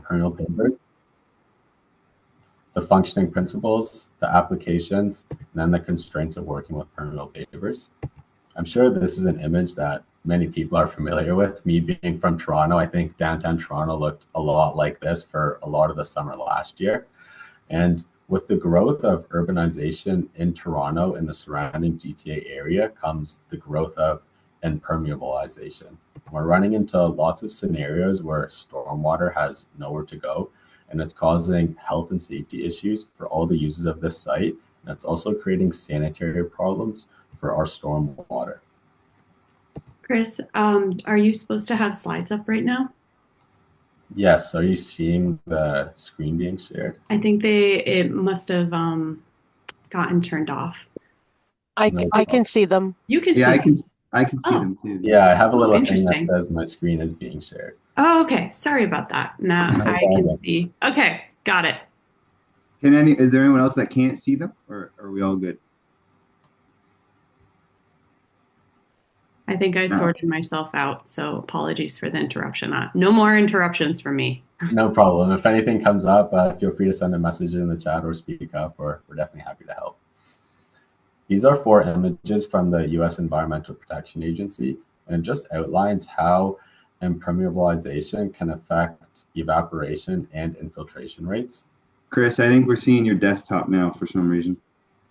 permeable pavers, the functioning principles, the applications, and then the constraints of working with permeable pavers. I'm sure this is an image that many people are familiar with. Me being from Toronto, I think downtown Toronto looked a lot like this for a lot of the summer last year. And with the growth of urbanization in Toronto and the surrounding GTA area comes the growth of impermeabilization. We're running into lots of scenarios where stormwater has nowhere to go, and it's causing health and safety issues for all the users of this site. And it's also creating sanitary problems for our stormwater. Kris, are you supposed to have slides up right now? Yes, are you seeing the screen being shared? I think it must have gotten turned off. I can see them. You can Yeah, see I can see them too. Yeah, I have a little thing that interesting. says my screen is being shared. Oh, okay. Sorry about that. Now No I can problem. see. Okay, got it. Is there anyone else that can't see them, or are we all good? I think I sorted myself out, so apologies for the interruption. No more interruptions for me. No problem. If anything comes up, feel free to send a message in the chat or speak up, or we're definitely happy to help. These are 4 images from the U.S. Environmental Protection Agency, and it just outlines how impermeabilization can affect evaporation and infiltration rates. Kris, I think we're seeing your desktop now for some reason.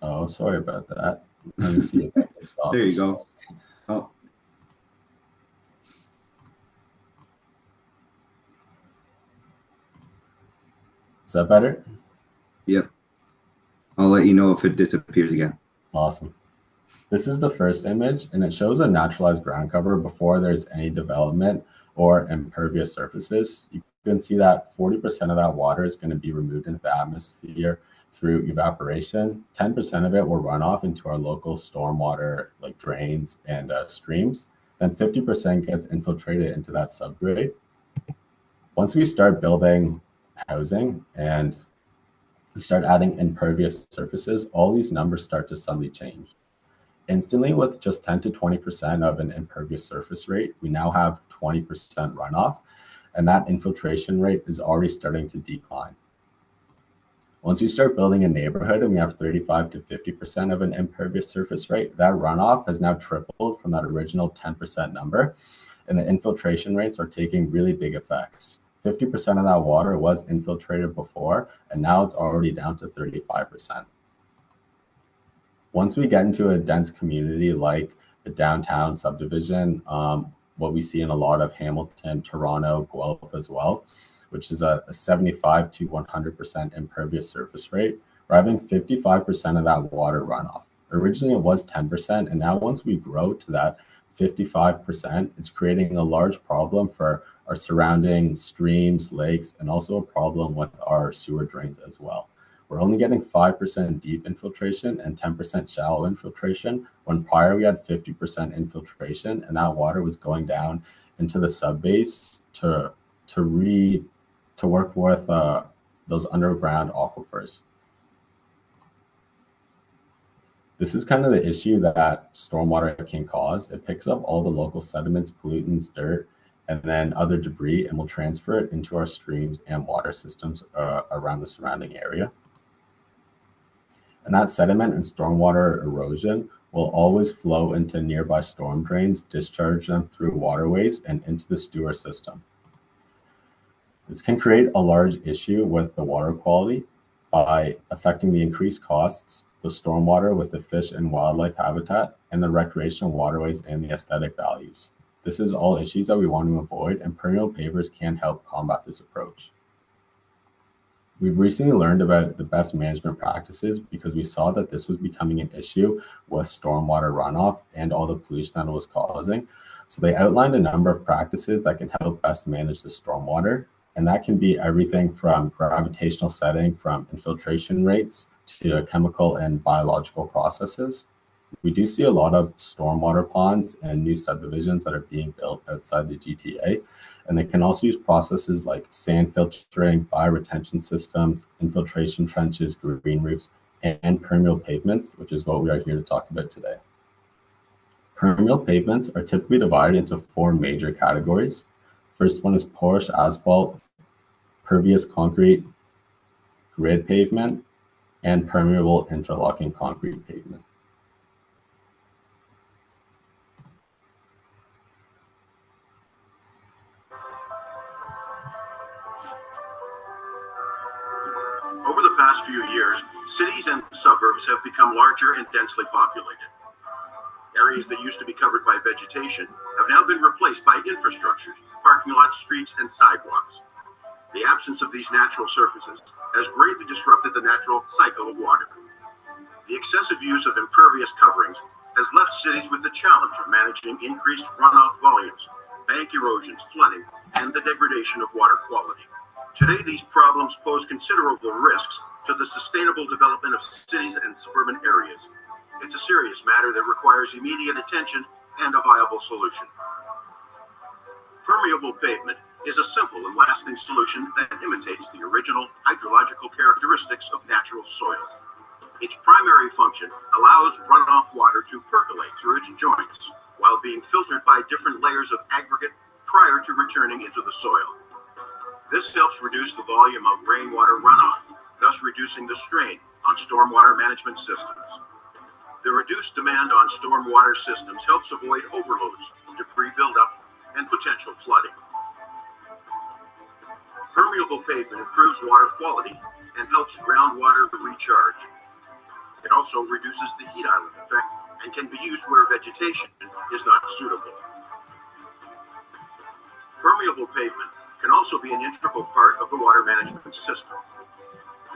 Oh, sorry about that. Let me see if I can stop. There you go. Oh. Is that better? Yep. I'll let you know if it disappears again. Awesome. This is the first image, and it shows a naturalized ground cover before there's any development or impervious surfaces. You can see that 40% of that water is going to be removed into the atmosphere through evaporation. 10% of it will run off into our local stormwater, like drains and streams. Then 50% gets infiltrated into that subgrade. Once we start building housing and we start adding impervious surfaces, all these numbers start to suddenly change. Instantly, with just 10 to 20% of an impervious surface rate, we now have 20% runoff, and that infiltration rate is already starting to decline. Once we start building a neighborhood and we have 35 to 50% of an impervious surface rate, that runoff has now tripled from that original 10% number, and the infiltration rates are taking really big effects. 50% of that water was infiltrated before, and now it's already down to 35%. Once we get into a dense community like the downtown subdivision, what we see in a lot of Hamilton, Toronto, Guelph as well, which is a 75 to 100% impervious surface rate, we're having 55% of that water runoff. Originally it was 10%, and now once we grow to that 55%, it's creating a large problem for our surrounding streams, lakes, and also a problem with our sewer drains as well. We're only getting 5% deep infiltration and 10% shallow infiltration, when prior we had 50% infiltration, and that water was going down into the subbase to work with those underground aquifers. This is kind of the issue that stormwater can cause. It picks up all the local sediments, pollutants, dirt, and then other debris, and will transfer it into our streams and water systems around the surrounding area. And that sediment and stormwater erosion will always flow into nearby storm drains, discharge them through waterways and into the sewer system. This can create a large issue with the water quality by affecting the increased costs, the stormwater with the fish and wildlife habitat, and the recreational waterways and the aesthetic values. This is all issues that we want to avoid, and permeable pavers can help combat this approach. We've recently learned about the best management practices because we saw that this was becoming an issue with stormwater runoff and all the pollution that it was causing. So they outlined a number of practices that can help best manage the stormwater. And that can be everything from gravitational setting, from infiltration rates to chemical and biological processes. We do see a lot of stormwater ponds and new subdivisions that are being built outside the GTA. And they can also use processes like sand filtering, bioretention systems, infiltration trenches, green roofs, and permeable pavements, which is what we are here to talk about today. Permeable pavements are typically divided into 4 major categories. First one is porous asphalt, pervious concrete grid pavement, and permeable interlocking concrete pavement. Over the past few years, cities and suburbs have become larger and densely populated. Areas that used to be covered by vegetation have now been replaced by infrastructure, parking lots, streets, and sidewalks. The absence of these natural surfaces has greatly disrupted the natural cycle of water. The excessive use of impervious coverings has left cities with the challenge of managing increased runoff volumes, bank erosions, flooding, and the degradation of water quality. Today, these problems pose considerable risks to the sustainable development of cities and suburban areas. It's a serious matter that requires immediate attention and a viable solution. Permeable pavement is a simple and lasting solution that imitates the original hydrological characteristics of natural soil. Its primary function allows runoff water to percolate through its joints while being filtered by different layers of aggregate prior to returning into the soil. This helps reduce the volume of rainwater runoff, thus reducing the strain on stormwater management systems. The reduced demand on stormwater systems helps avoid overloads, debris buildup, and potential flooding. Permeable pavement improves water quality and helps groundwater recharge. It also reduces the heat island effect and can be used where vegetation is not suitable. Permeable pavement can also be an integral part of the water management system.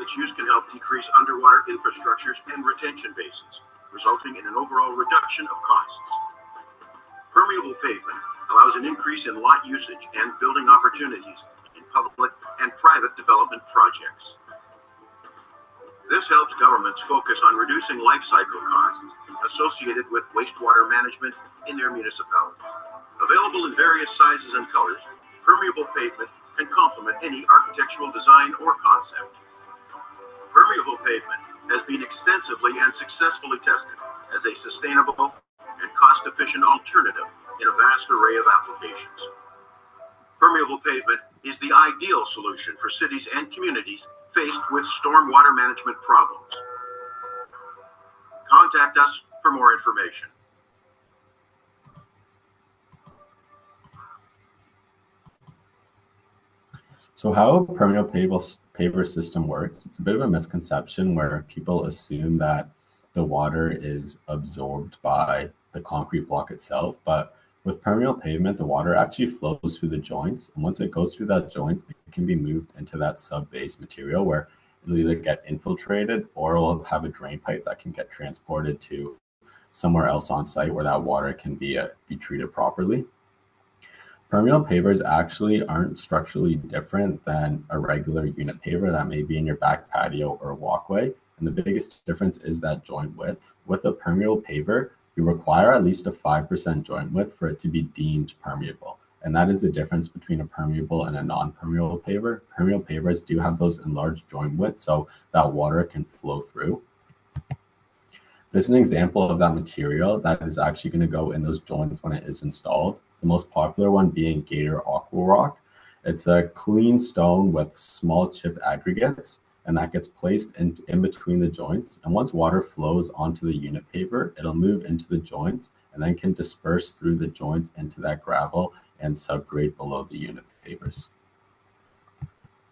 Its use can help decrease underwater infrastructures and retention basins, resulting in an overall reduction of costs. Permeable pavement allows an increase in lot usage and building opportunities in public and private development projects. This helps governments focus on reducing life cycle costs associated with wastewater management in their municipalities. Available in various sizes and colors, permeable pavement can complement any architectural design or concept. Permeable pavement has been extensively and successfully tested as a sustainable and cost-efficient alternative in a vast array of applications. Permeable pavement is the ideal solution for cities and communities faced with stormwater management problems. Contact us for more information. So how a permeable paver system works, it's a bit of a misconception where people assume that the water is absorbed by the concrete block itself, but with permeable pavement, the water actually flows through the joints, and once it goes through that joints, it can be moved into that sub-base material where it'll either get infiltrated or it'll have a drain pipe that can get transported to somewhere else on site where that water can be treated properly. Permeable pavers actually aren't structurally different than a regular unit paver that may be in your back patio or walkway. And the biggest difference is that joint width. With a permeable paver, you require at least a 5% joint width for it to be deemed permeable. And that is the difference between a permeable and a non-permeable paver. Permeable pavers do have those enlarged joint widths so that water can flow through. This is an example of that material that is actually going to go in those joints when it is installed. The most popular one being Gator Aqua Rock. It's a clean stone with small chip aggregates, and that gets placed in between the joints. And once water flows onto the unit paver, it'll move into the joints and then can disperse through the joints into that gravel and subgrade below the unit pavers.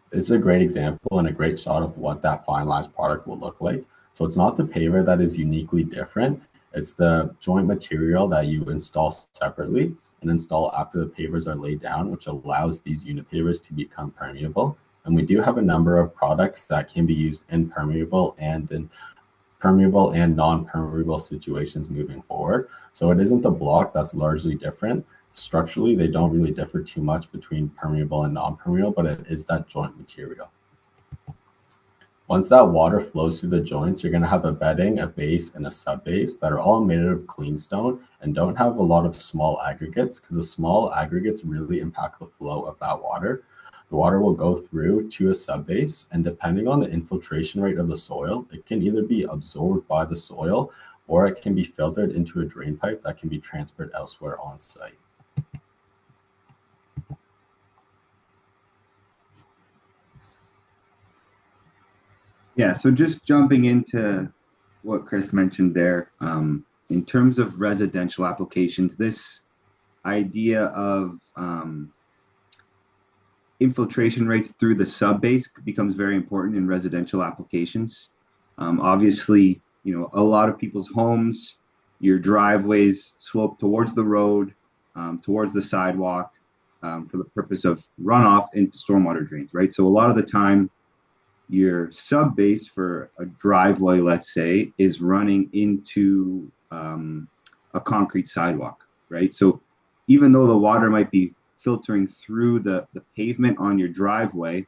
This is a great example and a great shot of what that finalized product will look like. So it's not the paver that is uniquely different. It's the joint material that you install separately and install after the pavers are laid down, which allows these unit pavers to become permeable. And we do have a number of products that can be used in permeable and non-permeable situations moving forward. So it isn't the block that's largely different. Structurally, they don't really differ too much between permeable and non-permeable, but it is that joint material. Once that water flows through the joints, you're going to have a bedding, a base, and a sub-base that are all made out of clean stone and don't have a lot of small aggregates because the small aggregates really impact the flow of that water. The water will go through to a sub-base, and depending on the infiltration rate of the soil, it can either be absorbed by the soil or it can be filtered into a drain pipe that can be transferred elsewhere on site. Yeah, so just jumping into what Kris mentioned there, in terms of residential applications, this idea of infiltration rates through the subbase becomes very important in residential applications. Obviously, a lot of people's homes, your driveways slope towards the road, towards the sidewalk, for the purpose of runoff into stormwater drains, right? So a lot of the time, your sub base for a driveway, let's say, is running into a concrete sidewalk, right? So even though the water might be filtering through the pavement on your driveway,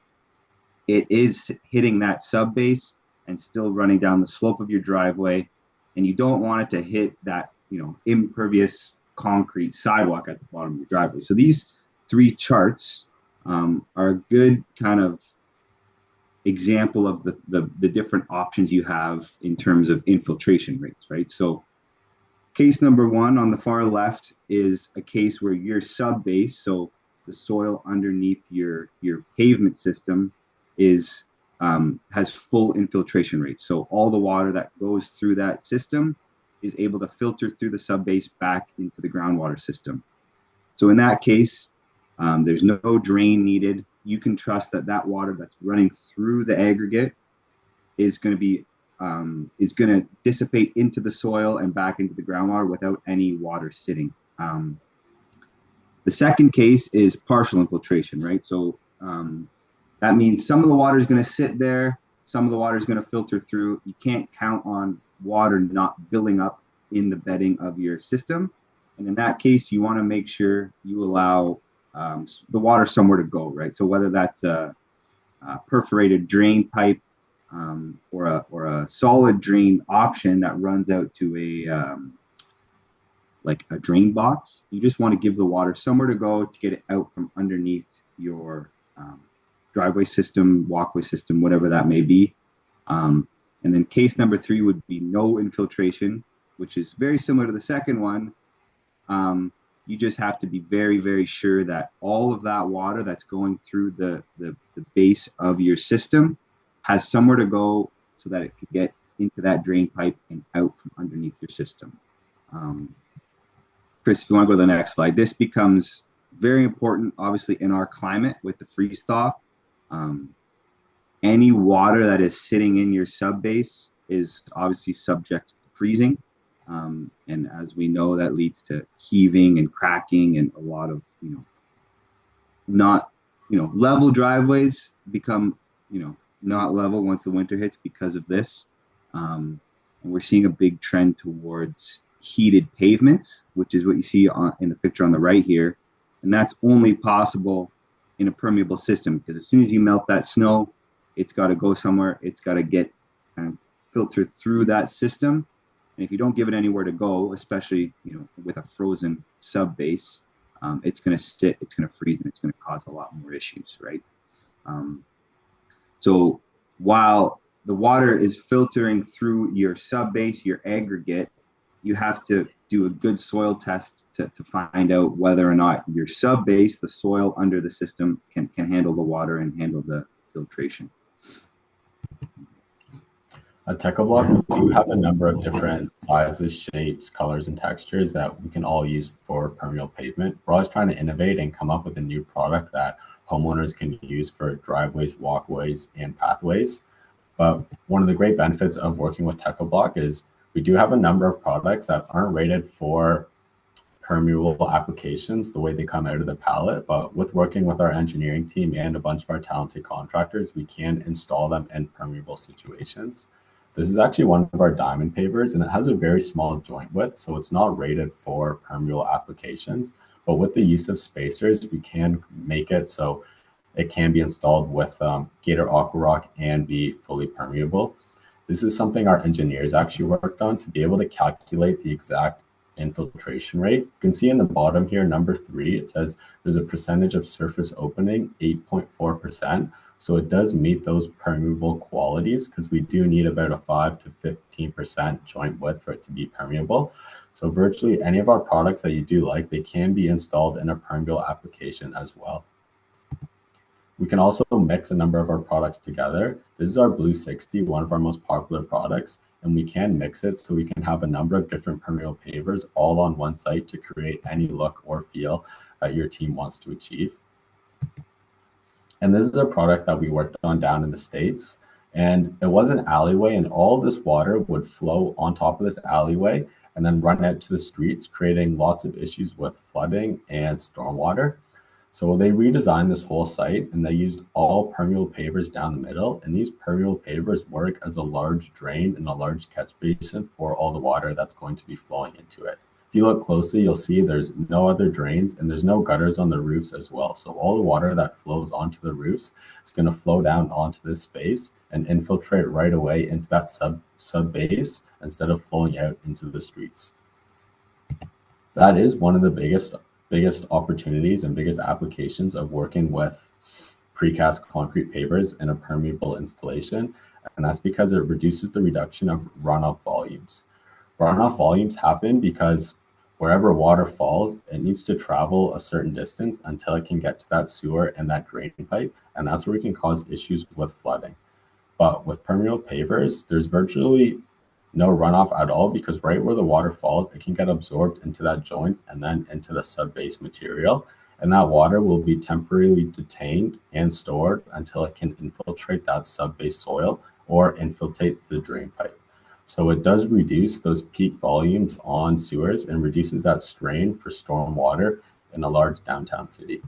it is hitting that sub base and still running down the slope of your driveway. And you don't want it to hit that, impervious concrete sidewalk at the bottom of your driveway. So these three charts are a good kind of example of the different options you have in terms of infiltration rates, right? So case number one on the far left is a case where your sub base, so the soil underneath your pavement system, is has full infiltration rate. So all the water that goes through that system is able to filter through the sub base back into the groundwater system. So in that case, there's no drain needed. You can trust that that water that's running through the aggregate is going to be is going to dissipate into the soil and back into the groundwater without any water sitting. The second case is partial infiltration, right? So that means some of the water is going to sit there, some of the water is going to filter through. You can't count on water not building up in the bedding of your system. And in that case, you want to make sure you allow the water somewhere to go, right? So whether that's a perforated drain pipe or a solid drain option that runs out to a like a drain box, you just want to give the water somewhere to go to get it out from underneath your driveway system, walkway system, whatever that may be. And then case number three would be no infiltration, which is very similar to the second one. You just have to be very, very sure that all of that water that's going through the base of your system has somewhere to go so that it can get into that drain pipe and out from underneath your system. Kris, if you want to go to the next slide, this becomes very important, obviously, in our climate with the freeze thaw. Any water that is sitting in your sub base is obviously subject to freezing. And as we know, that leads to heaving and cracking, and a lot of, not, level driveways become, not level once the winter hits because of this. And we're seeing a big trend towards heated pavements, which is what you see in the picture on the right here. And that's only possible in a permeable system, because as soon as you melt that snow, it's got to go somewhere. It's got to get kind of filtered through that system. And if you don't give it anywhere to go, especially with a frozen sub base, it's going to sit, it's going to freeze, and it's going to cause a lot more issues, right? So while the water is filtering through your sub base, your aggregate, you have to do a good soil test to find out whether or not your sub base, the soil under the system, can handle the water and handle the filtration. At Techo-Bloc, we do have a number of different sizes, shapes, colors, and textures that we can all use for permeable pavement. We're always trying to innovate and come up with a new product that homeowners can use for driveways, walkways, and pathways. But one of the great benefits of working with Techo-Bloc is we do have a number of products that aren't rated for permeable applications the way they come out of the pallet, but with working with our engineering team and a bunch of our talented contractors, we can install them in permeable situations. This is actually one of our diamond pavers, and it has a very small joint width, so it's not rated for permeable applications. But with the use of spacers, we can make it so it can be installed with Gator Aqua Rock and be fully permeable. This is something our engineers actually worked on to be able to calculate the exact infiltration rate. You can see in the bottom here, number 3, it says there's a percentage of surface opening, 8.4%. So it does meet those permeable qualities, because we do need about a 5 to 15% joint width for it to be permeable. So virtually any of our products that you do like, they can be installed in a permeable application as well. We can also mix a number of our products together. This is our Blue 60, one of our most popular products, and we can mix it so we can have a number of different permeable pavers all on one site to create any look or feel that your team wants to achieve. And this is a product that we worked on down in the States. And it was an alleyway, and all this water would flow on top of this alleyway and then run out to the streets, creating lots of issues with flooding and stormwater. So they redesigned this whole site, and they used all permeable pavers down the middle. And these permeable pavers work as a large drain and a large catch basin for all the water that's going to be flowing into it. If you look closely, you'll see there's no other drains and there's no gutters on the roofs as well. So all the water that flows onto the roofs is going to flow down onto this space and infiltrate right away into that sub base instead of flowing out into the streets. That is one of the biggest opportunities and biggest applications of working with precast concrete pavers in a permeable installation. And that's because it reduces the reduction of runoff volumes. Runoff volumes happen because wherever water falls, it needs to travel a certain distance until it can get to that sewer and that drain pipe. And that's where we can cause issues with flooding. But with permeable pavers, there's virtually no runoff at all, because right where the water falls, it can get absorbed into that joints and then into the sub-base material. And that water will be temporarily detained and stored until it can infiltrate that sub-base soil or infiltrate the drain pipe. So it does reduce those peak volumes on sewers and reduces that strain for storm water in a large downtown city.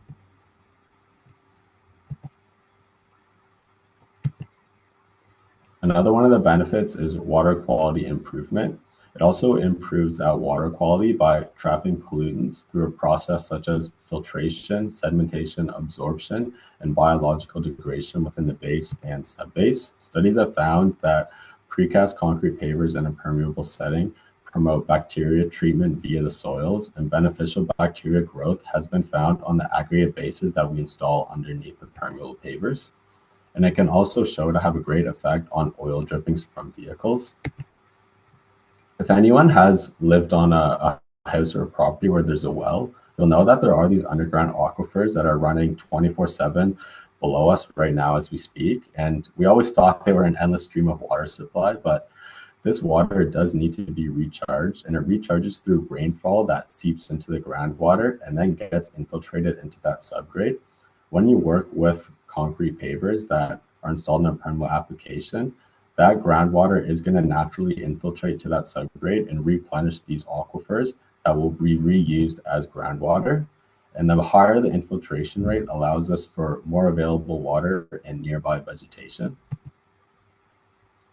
Another one of the benefits is water quality improvement. It also improves that water quality by trapping pollutants through a process such as filtration, sedimentation, absorption, and biological degradation within the base and subbase. Studies have found that precast concrete pavers in a permeable setting promote bacteria treatment via the soils, and beneficial bacteria growth has been found on the aggregate bases that we install underneath the permeable pavers. And it can also show to have a great effect on oil drippings from vehicles. If anyone has lived on a house or a property where there's a well, you'll know that there are these underground aquifers that are running 24/7 below us right now as we speak. And we always thought they were an endless stream of water supply, but this water does need to be recharged, and it recharges through rainfall that seeps into the groundwater and then gets infiltrated into that subgrade. When you work with concrete pavers that are installed in a permeable application, that groundwater is going to naturally infiltrate to that subgrade and replenish these aquifers that will be reused as groundwater. And the higher the infiltration rate allows us for more available water and nearby vegetation.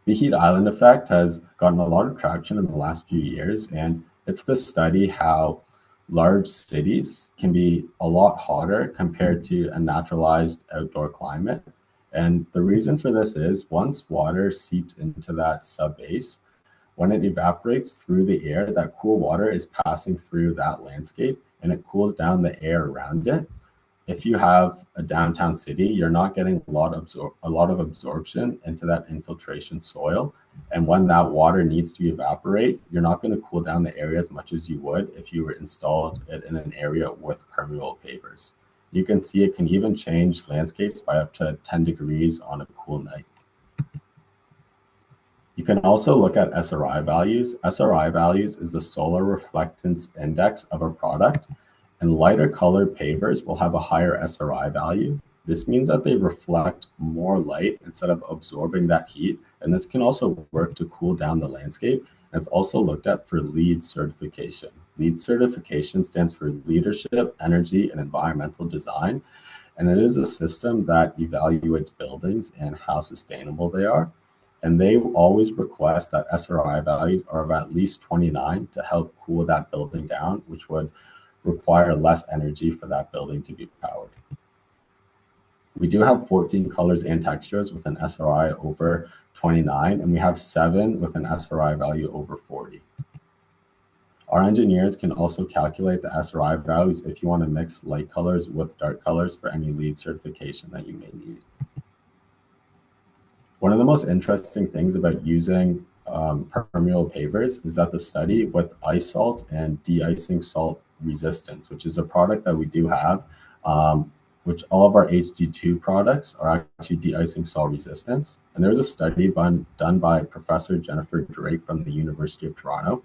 The heat island effect has gotten a lot of traction in the last few years, and it's the study how large cities can be a lot hotter compared to a naturalized outdoor climate. And the reason for this is once water seeps into that subbase, when it evaporates through the air, that cool water is passing through that landscape and it cools down the air around it. If you have a downtown city, you're not getting a lot of absorption into that infiltration soil. And when that water needs to evaporate, you're not going to cool down the area as much as you would if you were installed it in an area with permeable pavers. You can see it can even change landscapes by up to 10 degrees on a cool night. You can also look at SRI values. SRI values is the solar reflectance index of a product, and lighter colored pavers will have a higher SRI value. This means that they reflect more light instead of absorbing that heat, and this can also work to cool down the landscape. And it's also looked at for LEED certification. LEED certification stands for Leadership, Energy, and Environmental Design, and it is a system that evaluates buildings and how sustainable they are. And they always request that SRI values are of at least 29 to help cool that building down, which would require less energy for that building to be powered. We do have 14 colors and textures with an SRI over 29, and we have 7 with an SRI value over 40. Our engineers can also calculate the SRI values if you want to mix light colors with dark colors for any LEED certification that you may need. One of the most interesting things about using permeable pavers is that the study with ice salts and de-icing salt resistance, which is a product that we do have, which all of our HD2 products are actually de-icing sol resistance. And there was a study done by Professor Jennifer Drake from the University of Toronto.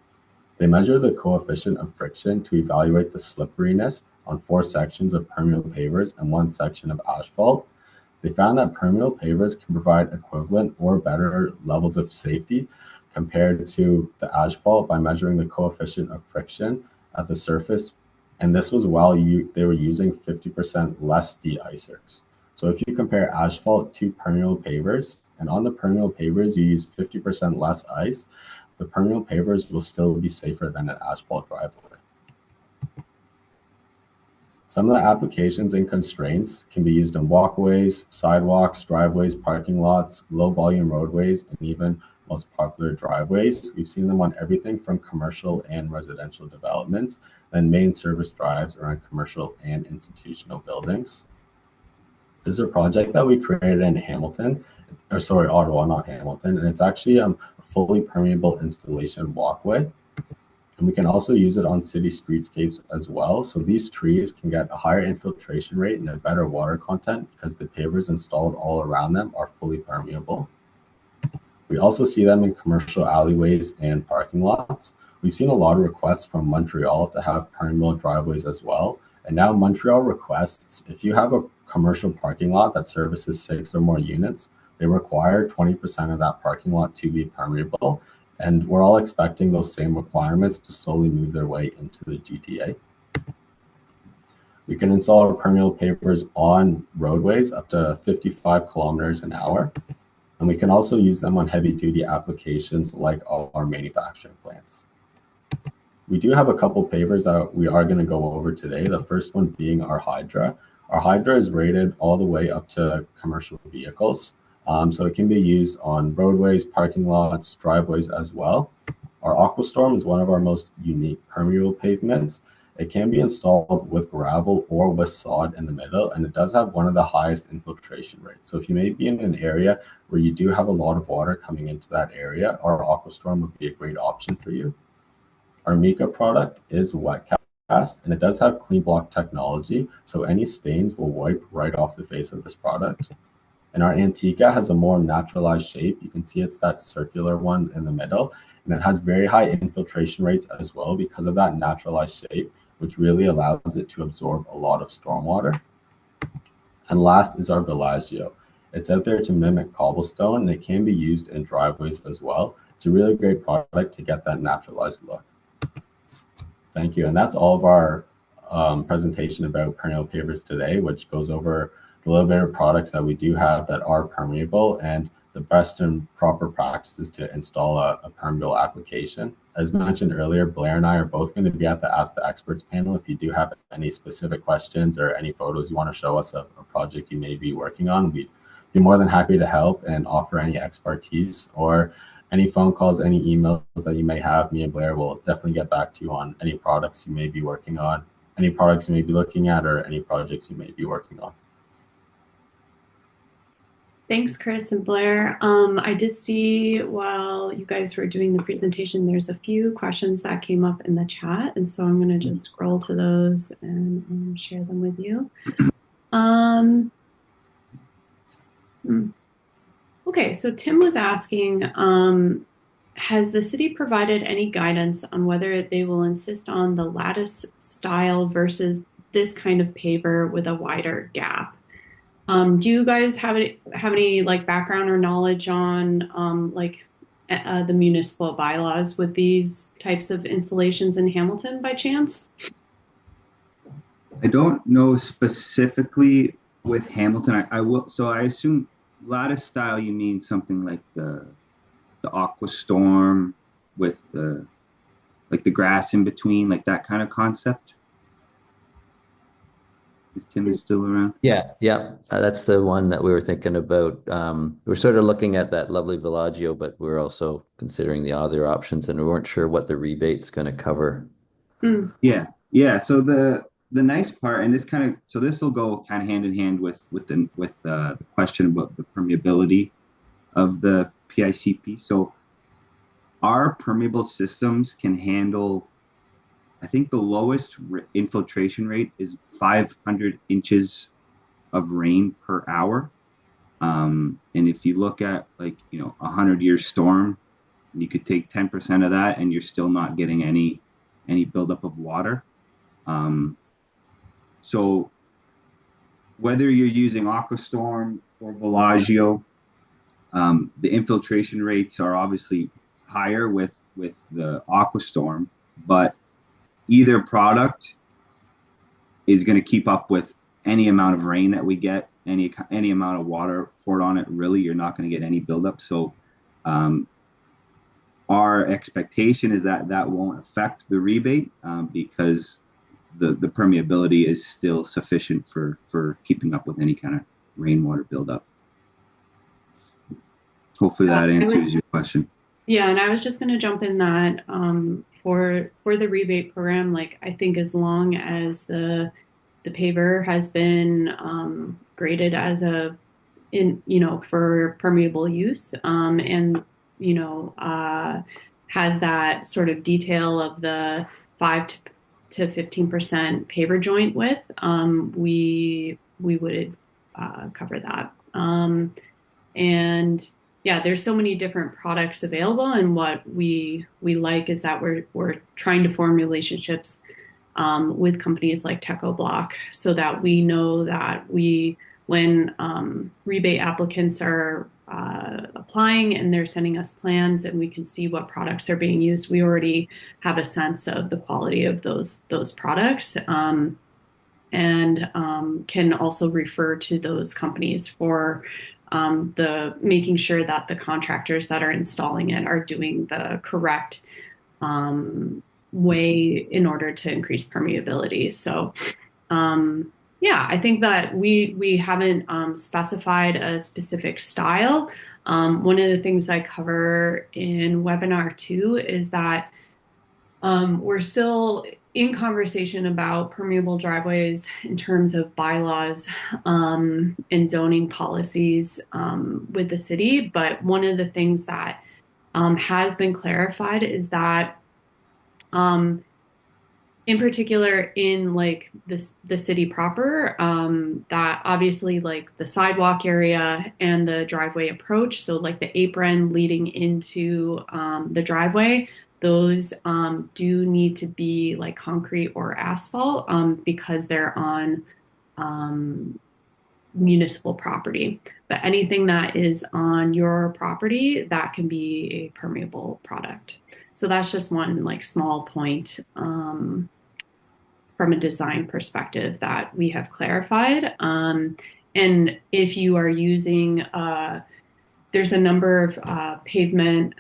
They measure the coefficient of friction to evaluate the slipperiness on 4 sections of permeable pavers and 1 section of asphalt. They found that permeable pavers can provide equivalent or better levels of safety compared to the asphalt by measuring the coefficient of friction at the surface. And this was while they were using 50% less de-icers. So if you compare asphalt to permeable pavers, and on the permeable pavers you use 50% less ice, the permeable pavers will still be safer than an asphalt driveway. Some of the applications and constraints can be used in walkways, sidewalks, driveways, parking lots, low volume roadways, and even most popular driveways. We've seen them on everything from commercial and residential developments, and main service drives around commercial and institutional buildings. This is a project that we created in Hamilton, or sorry, Ottawa, not Hamilton, and it's actually a fully permeable installation walkway. And we can also use it on city streetscapes as well. So these trees can get a higher infiltration rate and a better water content because the pavers installed all around them are fully permeable. We also see them in commercial alleyways and parking lots. We've seen a lot of requests from Montreal to have permeable driveways as well. And now Montreal requests, if you have a commercial parking lot that services 6 or more units, they require 20% of that parking lot to be permeable. And we're all expecting those same requirements to slowly move their way into the GTA. We can install our permeable pavers on roadways up to 55 kilometers an hour. And we can also use them on heavy duty applications like our manufacturing plants. We do have a couple pavers that we are going to go over today. The first one being our Hydra. Our Hydra is rated all the way up to commercial vehicles. So it can be used on roadways, parking lots, driveways as well. Our Aquastorm is one of our most unique permeable pavements. It can be installed with gravel or with sod in the middle, and it does have one of the highest infiltration rates. So if you may be in an area where you do have a lot of water coming into that area, our Aquastorm would be a great option for you. Our Mica product is wet cast, and it does have clean block technology, so any stains will wipe right off the face of this product. And our Antica has a more naturalized shape. You can see it's that circular one in the middle, and it has very high infiltration rates as well because of that naturalized shape, which really allows it to absorb a lot of stormwater. And last is our Villaggio. It's out there to mimic cobblestone, and it can be used in driveways as well. It's a really great product to get that naturalized look. Thank you. And that's all of our presentation about permeable pavers today, which goes over a little bit of products that we do have that are permeable and the best and proper practices to install a permeable application. As mentioned earlier, Blair and I are both going to be at the Ask the Experts panel. If you do have any specific questions or any photos you want to show us of a project you may be working on, we'd be more than happy to help and offer any expertise or any phone calls, any emails that you may have. Me and Blair will definitely get back to you on any products you may be working on, any products you may be looking at, or any projects you may be working on. Thanks, Kris and Blair. I did see while you guys were doing the presentation, there's a few questions that came up in the chat. And so I'm going to just scroll to those and share them with you. Okay, so Tim was asking, has the city provided any guidance on whether they will insist on the lattice style versus this kind of paver with a wider gap? Do you guys have any like background or knowledge on the municipal bylaws with these types of installations in Hamilton by chance? I don't know specifically with Hamilton. I will. So I assume lattice style. You mean something like the Aquastorm with the grass in between, like that kind of concept. If Tim is still around. Yeah. That's the one that we were thinking about. We're sort of looking at that lovely Villaggio, but we're also considering the other options, and we weren't sure what the rebate's going to cover. Yeah. So the nice part, and this will go kind of hand in hand with the question about the permeability of the PICP. So our permeable systems can handle, I think the lowest infiltration rate is 500 inches of rain per hour. And if you look at like, 100-year storm, you could take 10% of that and you're still not getting any buildup of water. So whether you're using Aquastorm or Velagio, the infiltration rates are obviously higher with the Aquastorm, but either product is going to keep up with any amount of rain that we get, any amount of water poured on it. Really, you're not going to get any buildup. So our expectation is that won't affect the rebate because the permeability is still sufficient for keeping up with any kind of rainwater buildup. Hopefully that answers your question. Yeah, and I was just going to jump in that for the rebate program, like I think as long as the paver has been graded as for permeable use and has that sort of detail of the 5 to 15% paver joint width, we would cover that. And yeah, there's so many different products available, and what we like is that we're trying to form relationships with companies like Techo-Bloc so that we know that when rebate applicants are applying and they're sending us plans and we can see what products are being used, we already have a sense of the quality of those products and can also refer to those companies for the making sure that the contractors that are installing it are doing the correct way in order to increase permeability. So yeah, I think that we haven't specified a specific style. One of the things I cover in webinar 2 is that we're still in conversation about permeable driveways in terms of bylaws and zoning policies with the city. But one of the things that has been clarified is that in particular in like the city proper, that obviously like the sidewalk area and the driveway approach, so like the apron leading into the driveway, those do need to be like concrete or asphalt because they're on municipal property. But anything that is on your property, that can be a permeable product. So that's just one like small point from a design perspective that we have clarified. And if you are using, there's a number of pavement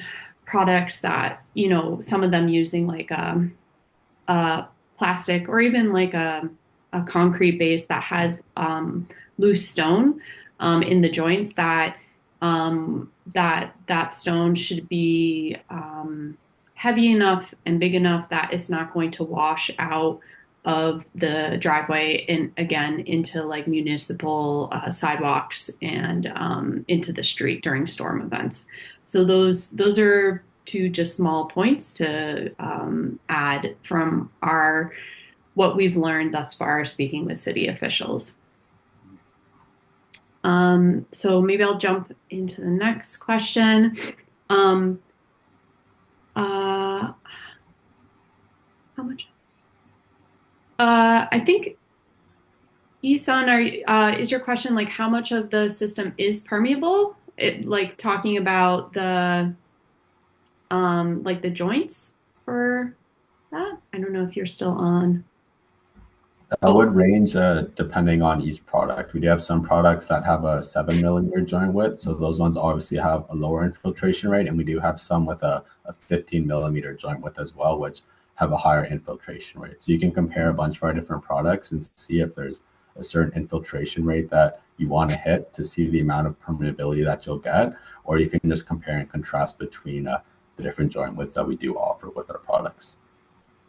products that, some of them using like a plastic or even like a concrete base that has loose stone in the joints, that stone should be heavy enough and big enough that it's not going to wash out of the driveway and again into like municipal sidewalks and into the street during storm events. So those are two just small points to add from what we've learned thus far speaking with city officials. So maybe I'll jump into the next question. How much? I think, Isan, is your question like how much of the system is permeable? Like talking about the like the joints for that? I don't know if you're still on. That would range depending on each product. We do have some products that have a 7 millimeter joint width, so those ones obviously have a lower infiltration rate, and we do have some with a 15 millimeter joint width as well, which have a higher infiltration rate. So you can compare a bunch of our different products and see if there's a certain infiltration rate that you want to hit to see the amount of permeability that you'll get, or you can just compare and contrast between the different joint widths that we do offer with our products.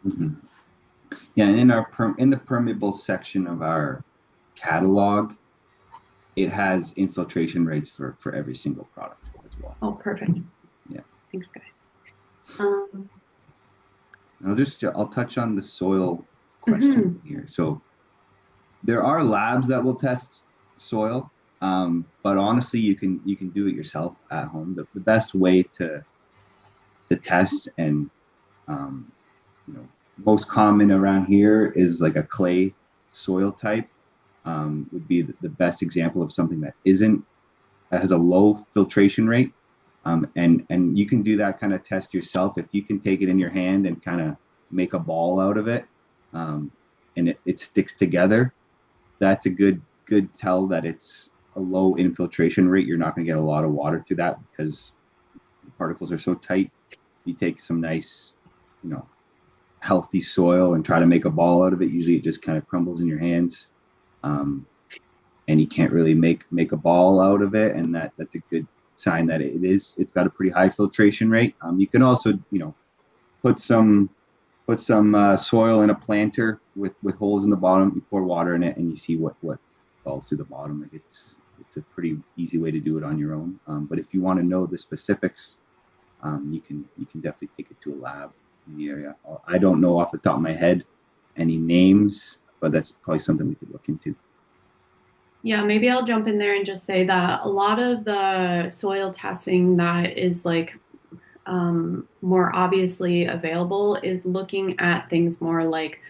Mm-hmm. Yeah, in the permeable section of our catalog, it has infiltration rates for every single product as well. Oh, perfect. Yeah. Thanks, guys. I'll touch on the soil question here. So there are labs that will test soil. But honestly, you can do it yourself at home. The best way to test and you know, most common around here is like a clay soil type. Would be the best example of something that has a low filtration rate. And you can do that kind of test yourself if you can take it in your hand and kind of make a ball out of it, and it sticks together. That's a good tell that it's a low infiltration rate. You're not going to get a lot of water through that because the particles are so tight. You take some nice, you know, healthy soil and try to make a ball out of it. Usually it just kind of crumbles in your hands, and you can't really make a ball out of it. And that's a good sign that it's got a pretty high filtration rate. You can also, you know, put some soil in a planter with holes in the bottom. You pour water in it and you see what falls through the bottom. Like it's a pretty easy way to do it on your own. But if you want to know the specifics, you can definitely take it to a lab in the area. I don't know off the top of my head any names, but that's probably something we could look into. Yeah, maybe I'll jump in there and just say that a lot of the soil testing that is like more obviously available is looking at things more like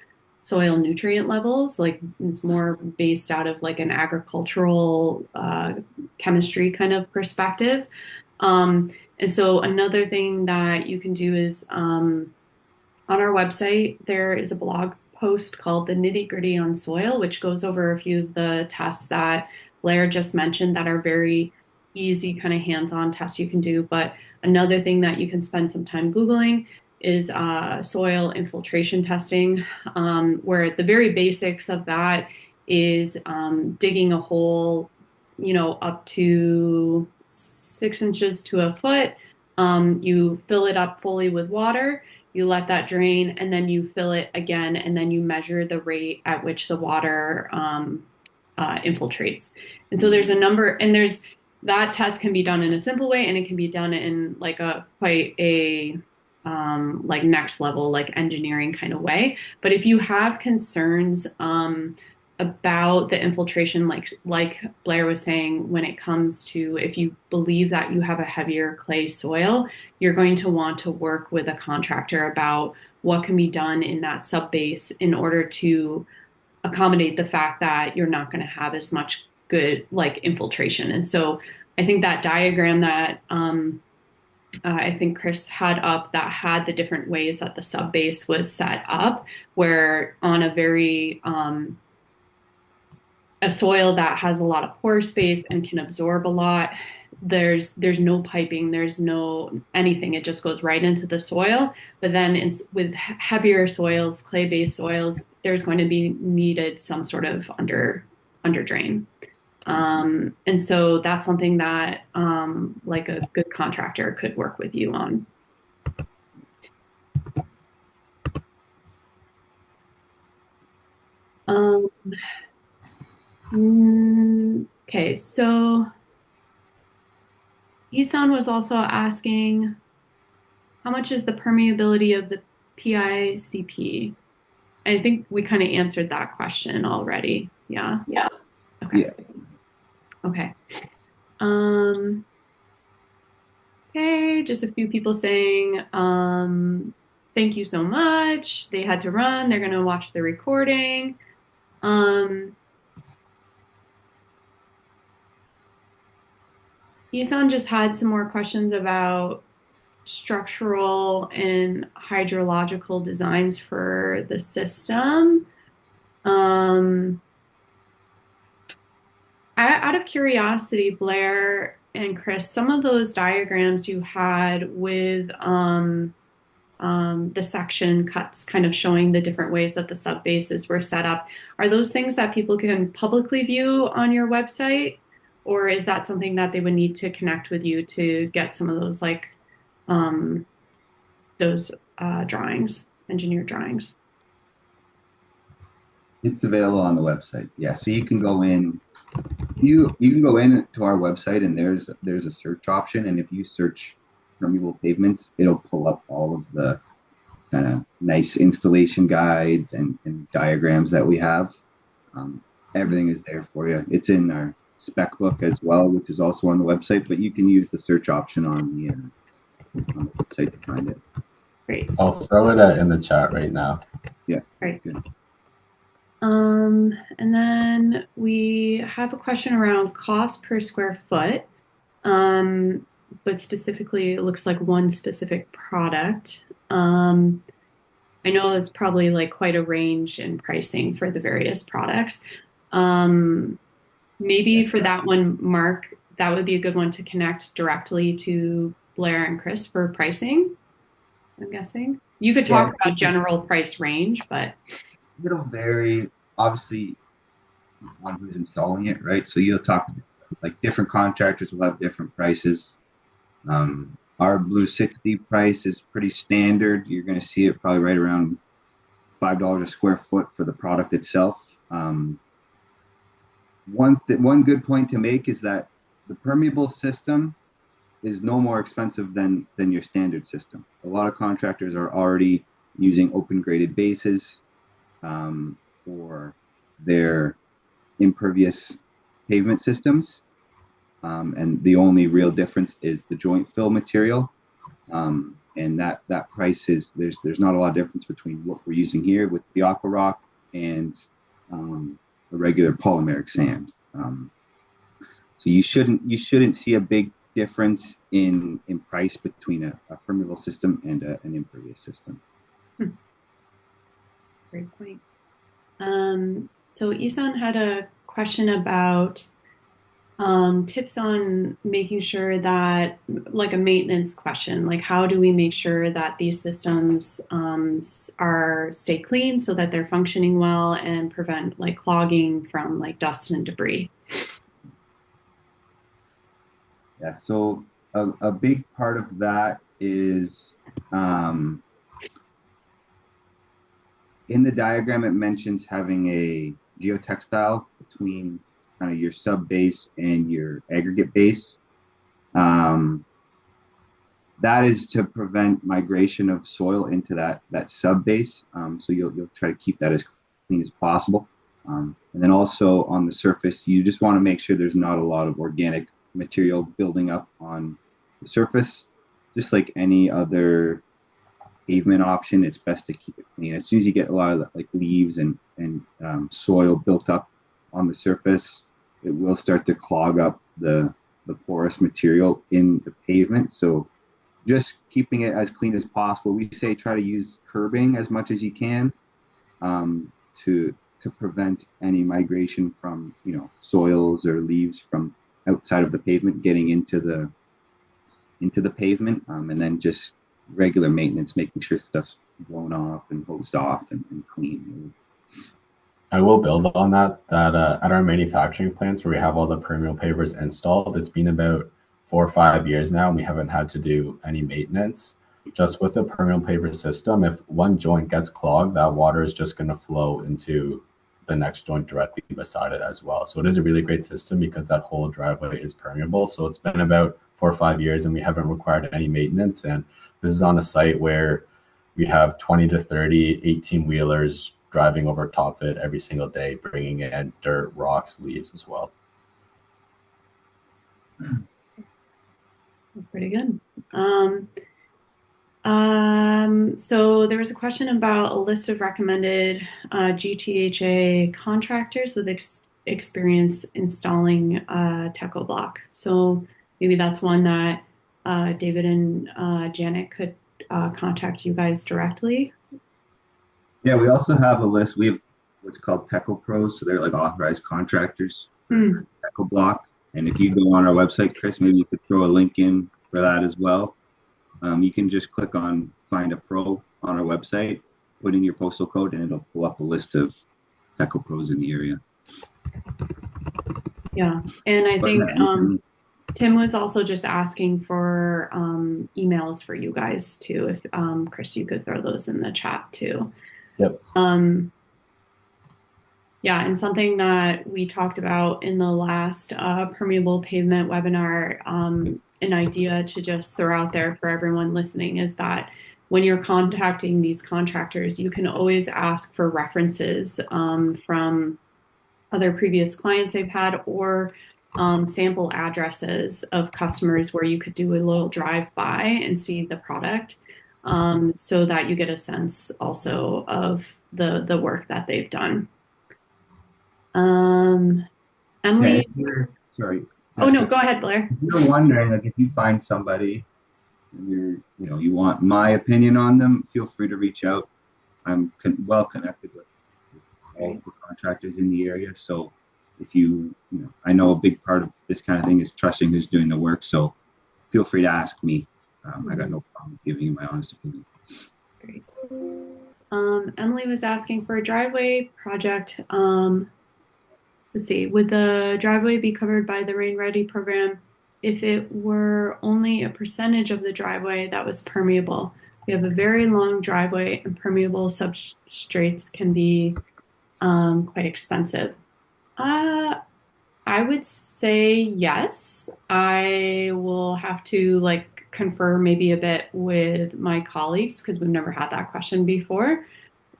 soil nutrient levels, like it's more based out of like an agricultural chemistry kind of perspective. And so another thing that you can do is on our website, there is a blog post called The Nitty Gritty on Soil, which goes over a few of the tests that Blair just mentioned that are very easy kind of hands-on tests you can do. But another thing that you can spend some time Googling is soil infiltration testing, where the very basics of that is digging a hole, you know, up to 6 inches to a foot. You fill it up fully with water. You let that drain, and then you fill it again, and then you measure the rate at which the water infiltrates. And so there's a number, and that test can be done in a simple way, and it can be done in like quite a like next level, like engineering kind of way. But if you have concerns about the infiltration, like Blair was saying, when it comes to if you believe that you have a heavier clay soil, you're going to want to work with a contractor about what can be done in that subbase in order to accommodate the fact that you're not going to have as much good like infiltration. And so I think that diagram that I think Kris had up that had the different ways that the subbase was set up, where on a very a soil that has a lot of pore space and can absorb a lot, there's no piping, there's no anything. It just goes right into the soil. But then with heavier soils, clay-based soils, there's going to be needed some sort of under drain. And so that's something that like a good contractor could work with you on. Okay, so Isan was also asking, how much is the permeability of the PICP? I think we kind of answered that question already. Yeah. Yeah. Okay. Yeah. Okay. Okay, just a few people saying, thank you so much. They had to run. They're going to watch the recording. Isan just had some more questions about structural and hydrological designs for the system. Out of curiosity, Blair and Kris, some of those diagrams you had with the section cuts kind of showing the different ways that the subbases were set up, are those things that people can publicly view on your website? Or is that something that they would need to connect with you to get some of those like drawings, engineer drawings? It's available on the website. Yeah, so you can go in. You can go in to our website, and there's a search option, and if you search permeable pavements, it'll pull up all of the kind of nice installation guides and diagrams that we have. Everything is there for you. It's in our spec book as well, which is also on the website, but you can use the search option on the website to find it. Great. I'll throw it in the chat right now. Yeah, Right. that's good. And then we have a question around cost per square foot, but specifically it looks like one specific product. I know it's probably like quite a range in pricing for the various products. Maybe for that one, Mark, that would be a good one to connect directly to Blair and Kris for pricing, I'm guessing. You could talk about general price range, but it'll vary, obviously, on who's installing it, right? So you'll talk to, like, different contractors will have different prices. Our Blue 60 price is pretty standard. You're going to see it probably right around $5 a square foot for the product itself. One good point to make is that the permeable system is no more expensive than your standard system. A lot of contractors are already using open graded bases for their impervious pavement systems. And the only real difference is the joint fill material. And that price is, there's not a lot of difference between what we're using here with the aqua rock and the regular polymeric sand. So you shouldn't see a big difference in price between a permeable system and an impervious system. That's a great point. So Isan had a question about tips on making sure that, like a maintenance question, like how do we make sure that these systems stay clean so that they're functioning well and prevent like clogging from like dust and debris? Yeah, so a big part of that is in the diagram it mentions having a geotextile between kind of your sub base and your aggregate base. That is to prevent migration of soil into that sub base. So you'll try to keep that as clean as possible. And then also on the surface, you just want to make sure there's not a lot of organic material building up on the surface. Just like any other pavement option, it's best to keep it clean. As soon as you get a lot of like leaves and soil built up on the surface, it will start to clog up the porous material in the pavement. So just keeping it as clean as possible. We say try to use curbing as much as you can to prevent any migration from soils or leaves from outside of the pavement getting into the pavement, and then just regular maintenance, making sure stuff's blown off and hosed off and clean. I will build on that at our manufacturing plants where we have all the permeable pavers installed, it's been about 4 or 5 years now and we haven't had to do any maintenance. Just with the permeable paver system, if one joint gets clogged, that water is just going to flow into the next joint directly beside it as well. So it is a really great system because that whole driveway is permeable. So it's been about 4 or 5 years and we haven't required any maintenance. And this is on a site where we have 20 to 30 18-wheelers driving over top of it every single day, bringing in dirt, rocks, leaves as well. Pretty good. So there was a question about a list of recommended GTHA contractors with experience installing Techo-Bloc. So maybe that's one that David and Janet could contact you guys directly. Yeah, we also have a list. We have what's called Techo Pros, so they're like authorized contractors for Techo-Bloc. And if you go on our website, Kris, maybe you could throw a link in for that as well. You can just click on Find a Pro on our website, put in your postal code, and it'll pull up a list of Techo Pros in the area. Yeah, and I think Tim was also just asking for emails for you guys too. If Kris, you could throw those in the chat too. Yep. Yeah, and something that we talked about in the last permeable pavement webinar, an idea to just throw out there for everyone listening is that when you're contacting these contractors, you can always ask for references from other previous clients they've had or sample addresses of customers where you could do a little drive-by and see the product, so that you get a sense also of the work that they've done. Emily, sorry. oh no, go ahead, Blair. You're wondering, like, if you find somebody and you want my opinion on them, feel free to reach out. I'm well connected with all the contractors in the area. So if I know a big part of this kind of thing is trusting who's doing the work. So feel free to ask me. I got no problem giving you my honest opinion. Great. Emily was asking for a driveway project. Let's see, would the driveway be covered by the Rain Ready program if it were only a percentage of the driveway that was permeable? We have a very long driveway, and permeable substrates can be quite expensive. I would say yes. I will have to confer maybe a bit with my colleagues because we've never had that question before.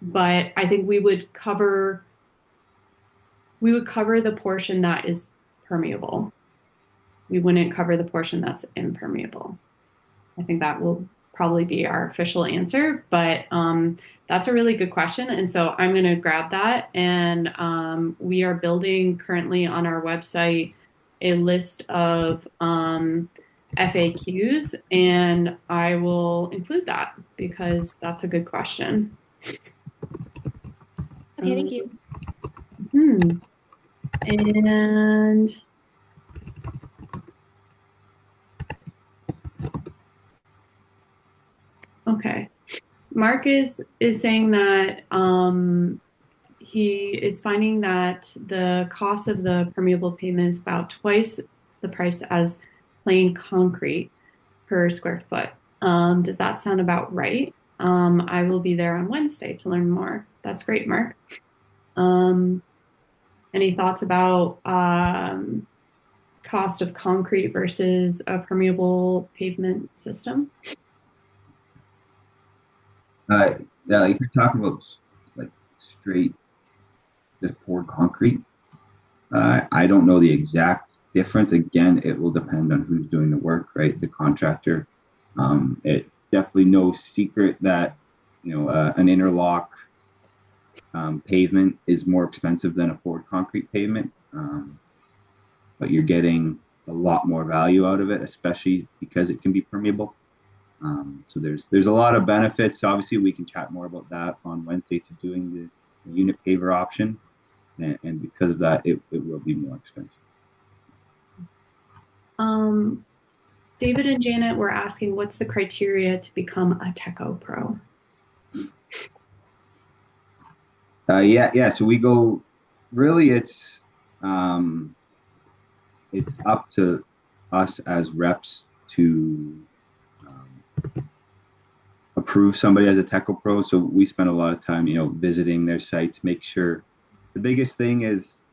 But I think we would cover the portion that is permeable. We wouldn't cover the portion that's impermeable. I think that will probably be our official answer, but that's a really good question. And so I'm going to grab that. And we are building currently on our website a list of FAQs, and I will include that because that's a good question. Okay, thank you. And okay, Mark is saying that he is finding that the cost of the permeable pavement is about twice the price as plain concrete per square foot. Does that sound about right? I will be there on Wednesday to learn more. That's great, Mark. Any thoughts about cost of concrete versus a permeable pavement system? Yeah, if you're talking about straight, just poured concrete, I don't know the exact difference. Again, it will depend on who's doing the work, right? The contractor. It's definitely no secret that an interlock pavement is more expensive than a poured concrete pavement, but you're getting a lot more value out of it, especially because it can be permeable. So there's a lot of benefits. Obviously, we can chat more about that on Wednesday to doing the unit paver option, and because of that, it will be more expensive. David and Janet were asking, what's the criteria to become a Techo Pro? Yeah. So we go. Really, it's up to us as reps to approve somebody as a Techo Pro. So we spend a lot of time, visiting their sites, make sure. The biggest thing is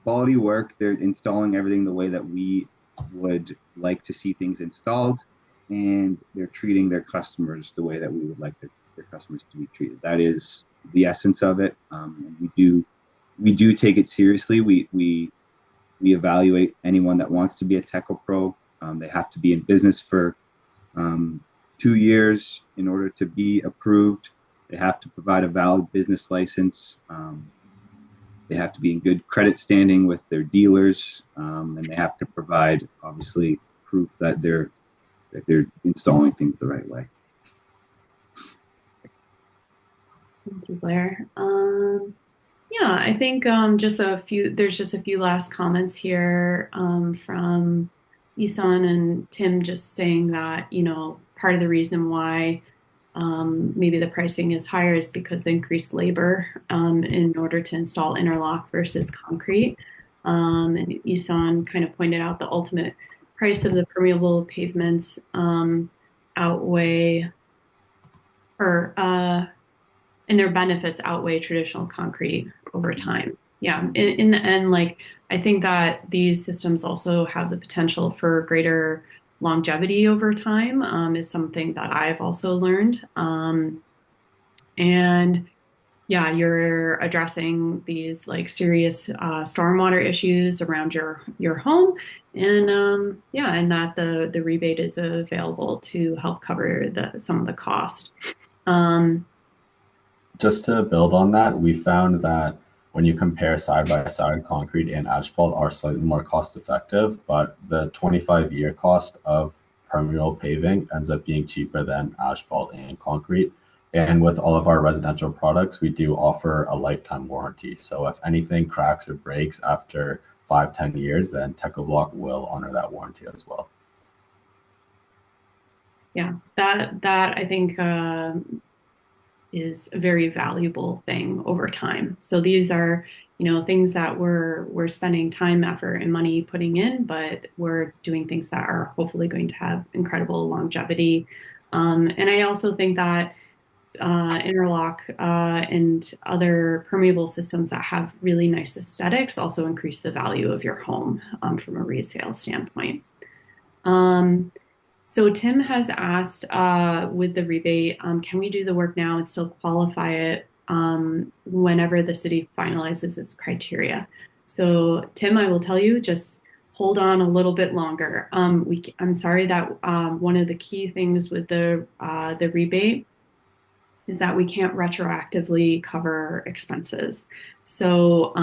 quality work. They're installing everything the way that we would like to see things installed, and they're treating their customers the way that we would like their customers to be treated. That is the essence of it. And we do take it seriously. We evaluate anyone that wants to be a Techo Pro. They have to be in business for 2 years in order to be approved. They have to provide a valid business license. They have to be in good credit standing with their dealers, and they have to provide, obviously, proof that they're installing things the right way. Thank you, Blair. Yeah, I think there's just a few last comments here from Isan and Tim, just saying that, part of the reason why maybe the pricing is higher is because the increased labor in order to install interlock versus concrete. And Isan kind of pointed out the ultimate price of the permeable pavements outweigh, and their benefits outweigh traditional concrete over time. Yeah, in the end, I think that these systems also have the potential for greater longevity over time, is something that I've also learned. And yeah, you're addressing these like serious stormwater issues around your home, and yeah, and that the rebate is available to help cover some of the cost. Just to build on that, we found that when you compare side by side, concrete and asphalt are slightly more cost effective, but the 25-year cost of permeable paving ends up being cheaper than asphalt and concrete. And with all of our residential products, we do offer a lifetime warranty. So if anything cracks or breaks after 5-10 years, then Techo-Bloc will honor that warranty as well. Yeah, that I think is a very valuable thing over time. So these are, things that we're spending time, effort, and money putting in, but we're doing things that are hopefully going to have incredible longevity. And I also think that interlock and other permeable systems that have really nice aesthetics also increase the value of your home from a resale standpoint. So Tim has asked with the rebate, can we do the work now and still qualify it whenever the city finalizes its criteria? So Tim, I will tell you, just hold on a little bit longer. I'm sorry that one of the key things with the rebate is that we can't retroactively cover expenses. So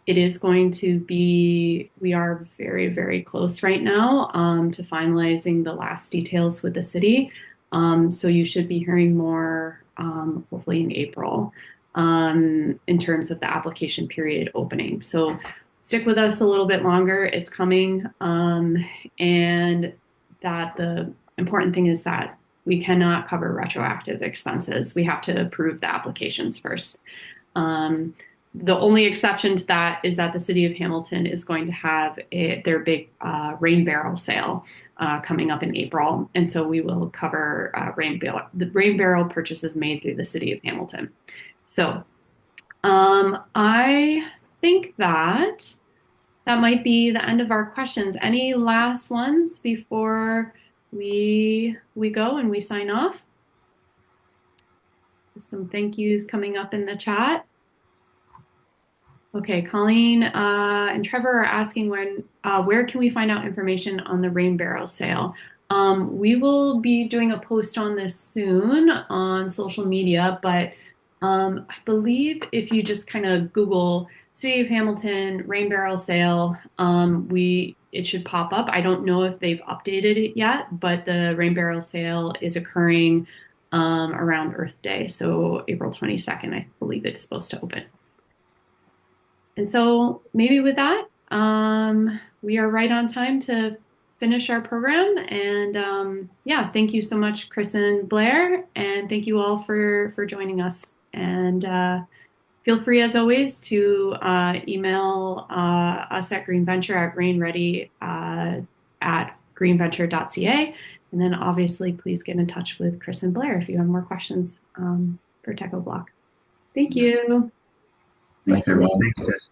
it is going to be, we are very, very close right now to finalizing the last details with the city. So you should be hearing more hopefully in April in terms of the application period opening. So stick with us a little bit longer. It's coming. And that the important thing is that we cannot cover retroactive expenses. We have to approve the applications first. The only exception to that is that the city of Hamilton is going to have their big rain barrel sale coming up in April. And so we will cover the rain barrel purchases made through the city of Hamilton. So I think that might be the end of our questions. Any last ones before we go and we sign off? There's some thank yous coming up in the chat. Okay, Colleen and Trevor are asking where can we find out information on the rain barrel sale? We will be doing a post on this soon on social media, but I believe if you just kind of Google City of Hamilton rain barrel sale, it should pop up. I don't know if they've updated it yet, but the rain barrel sale is occurring around Earth Day, so April 22nd, I believe it's supposed to open. And so maybe with that, we are right on time to finish our program. And yeah, thank you so much, Kris and Blair. And thank you all for joining us. And feel free, as always, to email us at GreenVenture at rainready at greenventure.ca. And then obviously, please get in touch with Kris and Blair if you have more questions for Techo-Bloc. Thank you. Thanks, everyone. Thanks, Jess.